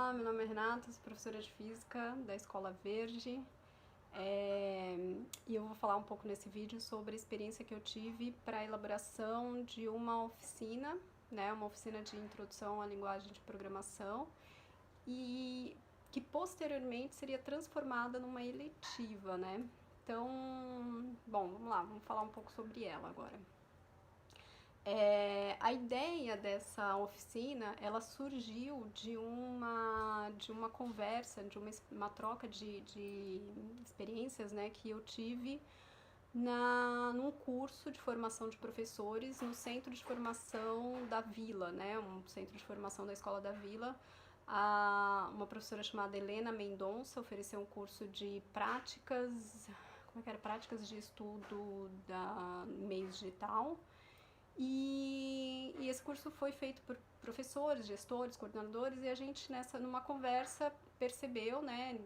Olá, meu nome é Renata, sou professora de Física da Escola Verde e eu vou falar um pouco nesse vídeo sobre a experiência que eu tive para a elaboração de uma oficina, né, uma oficina de introdução à linguagem de programação e que posteriormente seria transformada numa eletiva, né? Então, bom, vamos lá, vamos falar um pouco sobre ela agora. A ideia dessa oficina, ela surgiu de uma conversa, de uma troca de experiências, né, que eu tive num curso de formação de professores no Centro de Formação da Vila, né, um centro de formação da Escola da Vila. Uma professora chamada Helena Mendonça ofereceu um curso de práticas, como é que era? Práticas de estudo da meio digital. E esse curso foi feito por professores, gestores, coordenadores, e a gente numa conversa percebeu, né,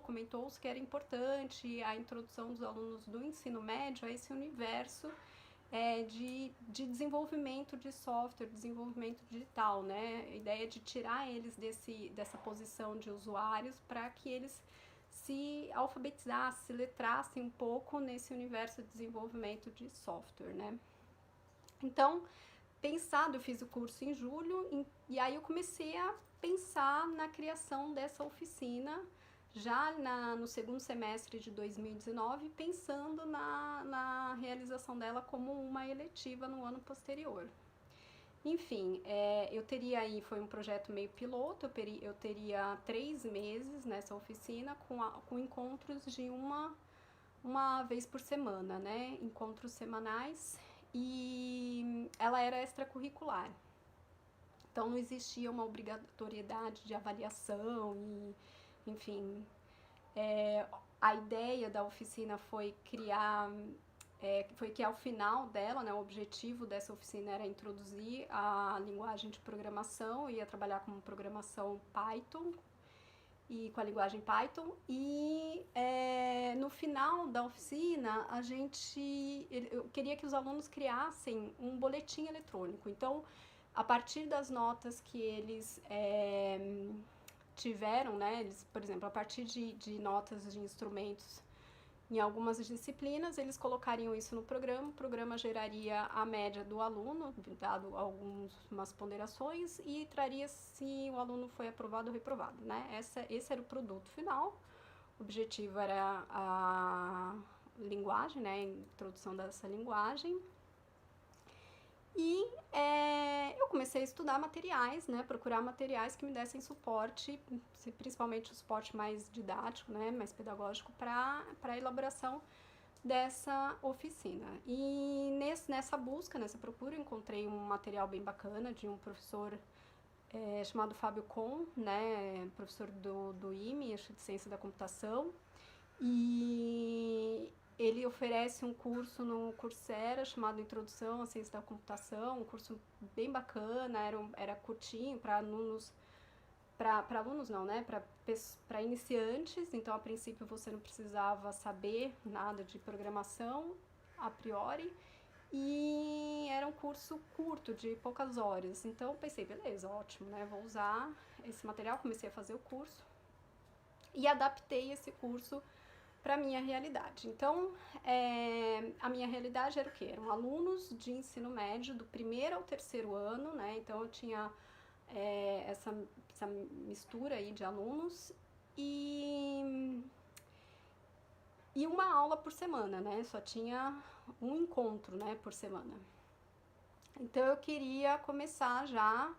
comentou-se que era importante a introdução dos alunos do ensino médio a esse universo de desenvolvimento de software, desenvolvimento digital, né, a ideia de tirar eles dessa posição de usuários para que eles se alfabetizassem, se letrassem um pouco nesse universo de desenvolvimento de software, né. Então, eu fiz o curso em julho e aí eu comecei a pensar na criação dessa oficina já no segundo semestre de 2019, pensando na realização dela como uma eletiva no ano posterior. Enfim, foi um projeto meio piloto, eu teria 3 meses nessa oficina com encontros de uma vez por semana, né? Encontros semanais, e ela era extracurricular. Então não existia uma obrigatoriedade de avaliação e, enfim, a ideia da oficina foi que ao final dela, né, o objetivo dessa oficina era introduzir a linguagem de programação, ia trabalhar com programação Python, e com a linguagem Python, e no final da oficina eu queria que os alunos criassem um boletim eletrônico. Então, a partir das notas que eles tiveram, né, por exemplo, a partir de notas de instrumentos em algumas disciplinas, eles colocariam isso no programa, o programa geraria a média do aluno, dado algumas ponderações, e traria se o aluno foi aprovado ou reprovado, né? Esse era o produto final. O objetivo era a linguagem, né? A introdução dessa linguagem. E eu comecei a estudar materiais, né, procurar materiais que me dessem suporte, principalmente o suporte mais didático, né, mais pedagógico, para a elaboração dessa oficina. E nessa busca, nessa procura, eu encontrei um material bem bacana de um professor chamado Fábio Kohn, né, professor do IME, Instituto de Ciência da Computação, e ele oferece um curso no Coursera chamado Introdução à Ciência da Computação, um curso bem bacana, era curtinho para alunos, para alunos não, né, para iniciantes. Então, a princípio, você não precisava saber nada de programação a priori, e era um curso curto, de poucas horas. Então, pensei, beleza, ótimo, né, vou usar esse material. Comecei a fazer o curso e adaptei esse curso para a minha realidade. Então, a minha realidade era o quê? Eram alunos de ensino médio, do primeiro ao terceiro ano, né? Então, eu tinha essa mistura aí de alunos e uma aula por semana, né? Só tinha um encontro, né, por semana. Então, eu queria começar já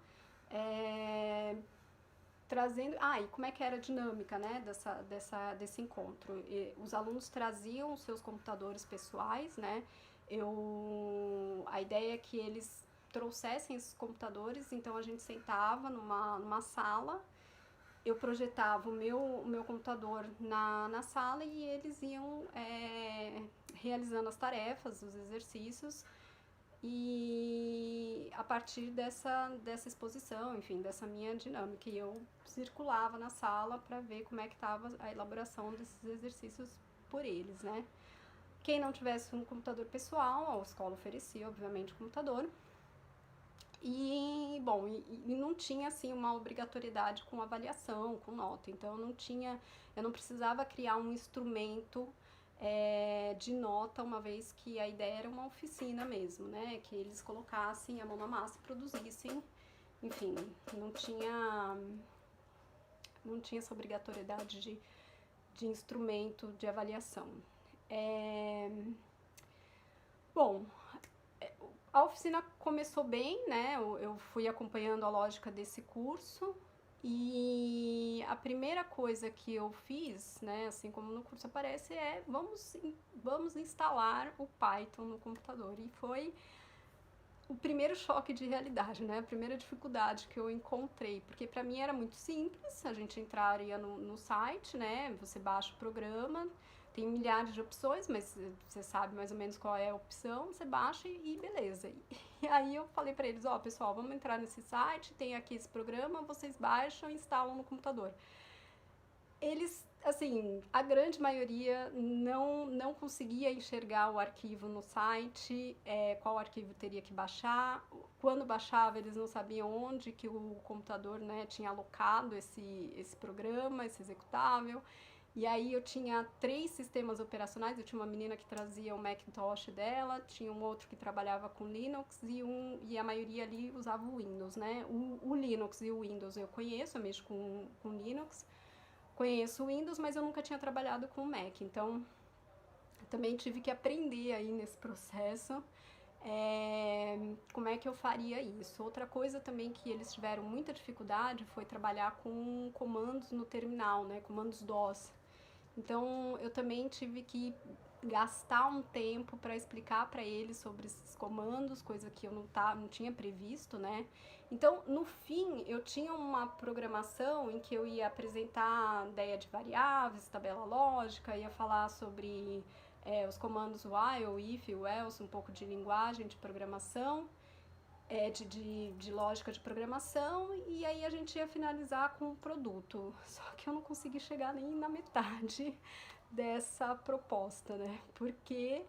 trazendo... e como é que era a dinâmica, né, desse encontro? Os alunos traziam os seus computadores pessoais, né? A ideia é que eles trouxessem esses computadores, então a gente sentava numa sala, eu projetava o meu computador na sala e eles iam realizando as tarefas, os exercícios, e a partir dessa exposição, enfim, dessa minha dinâmica, eu circulava na sala para ver como é que estava a elaboração desses exercícios por eles, né? Quem não tivesse um computador pessoal, a escola oferecia, obviamente, o computador. Bom, e não tinha assim uma obrigatoriedade com avaliação, com nota, então eu não precisava criar um instrumento de nota, uma vez que a ideia era uma oficina mesmo, né, que eles colocassem a mão na massa e produzissem, enfim, não tinha essa obrigatoriedade de instrumento de avaliação. Bom, a oficina começou bem, né? Eu fui acompanhando a lógica desse curso e a primeira coisa que eu fiz, né, assim como no curso aparece, é vamos instalar o Python no computador. E foi o primeiro choque de realidade, né? A primeira dificuldade que eu encontrei, porque para mim era muito simples, a gente entraria no site, né? Você baixa o programa, tem milhares de opções, mas você sabe mais ou menos qual é a opção, você baixa e beleza. E aí eu falei para eles, ó, pessoal, vamos entrar nesse site, tem aqui esse programa, vocês baixam e instalam no computador. Eles, assim, a grande maioria não conseguia enxergar o arquivo no site, qual arquivo teria que baixar. Quando baixava, eles não sabiam onde que o computador, né, tinha alocado esse programa, esse executável. E aí eu tinha 3 sistemas operacionais, eu tinha uma menina que trazia o Macintosh dela, tinha um outro que trabalhava com Linux e a maioria ali usava o Windows, né? O Linux e o Windows eu conheço, eu mexo com Linux, conheço o Windows, mas eu nunca tinha trabalhado com o Mac, então também tive que aprender aí nesse processo como é que eu faria isso. Outra coisa também que eles tiveram muita dificuldade foi trabalhar com comandos no terminal, né, comandos DOS. Então eu também tive que gastar um tempo para explicar para eles sobre esses comandos, coisa que eu não tinha previsto, né? Então, no fim, eu tinha uma programação em que eu ia apresentar ideia de variáveis, tabela lógica, ia falar sobre os comandos while, if, else, um pouco de linguagem de programação, de lógica de programação, e aí a gente ia finalizar com o produto. Só que eu não consegui chegar nem na metade dessa proposta, né? Porque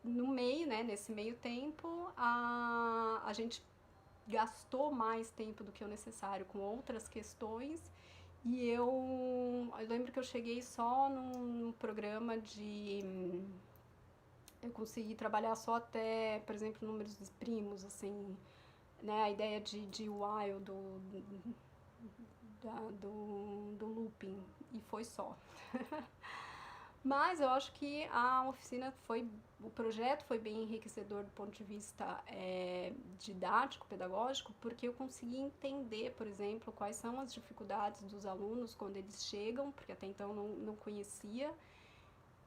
no meio, né, nesse meio tempo, a gente gastou mais tempo do que o necessário com outras questões e eu lembro que eu cheguei só num programa eu consegui trabalhar só até, por exemplo, números primos, assim, né, a ideia de while do looping, e foi só. Mas eu acho que o projeto foi bem enriquecedor do ponto de vista didático, pedagógico, porque eu consegui entender, por exemplo, quais são as dificuldades dos alunos quando eles chegam, porque até então não conhecia,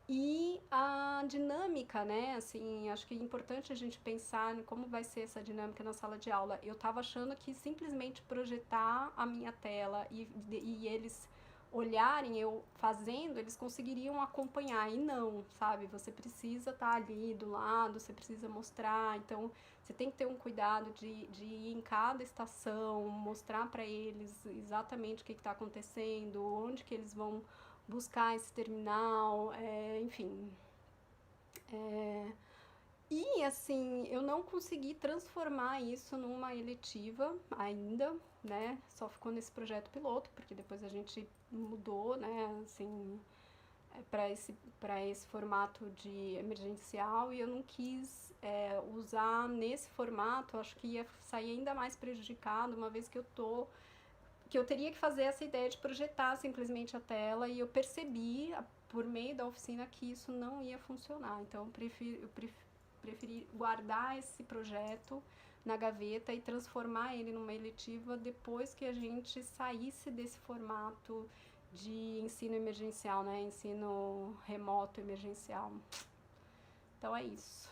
e a dinâmica, né, assim, acho que é importante a gente pensar em como vai ser essa dinâmica na sala de aula. Eu estava achando que simplesmente projetar a minha tela e eles olharem eu fazendo, eles conseguiriam acompanhar, e não, sabe? Você precisa estar ali do lado, você precisa mostrar, então você tem que ter um cuidado de ir em cada estação, mostrar para eles exatamente o que está acontecendo, onde que eles vão buscar esse terminal, enfim. E assim, eu não consegui transformar isso numa eletiva ainda, né? Só ficou nesse projeto piloto, porque depois a gente mudou, né? Assim, para esse formato de emergencial, e eu não quis usar nesse formato. Acho que ia sair ainda mais prejudicado, uma vez que eu teria que fazer essa ideia de projetar simplesmente a tela, e eu percebi por meio da oficina que isso não ia funcionar. Então eu preferi guardar esse projeto na gaveta e transformar ele numa eletiva depois que a gente saísse desse formato de ensino emergencial, né? Ensino remoto emergencial. Então é isso.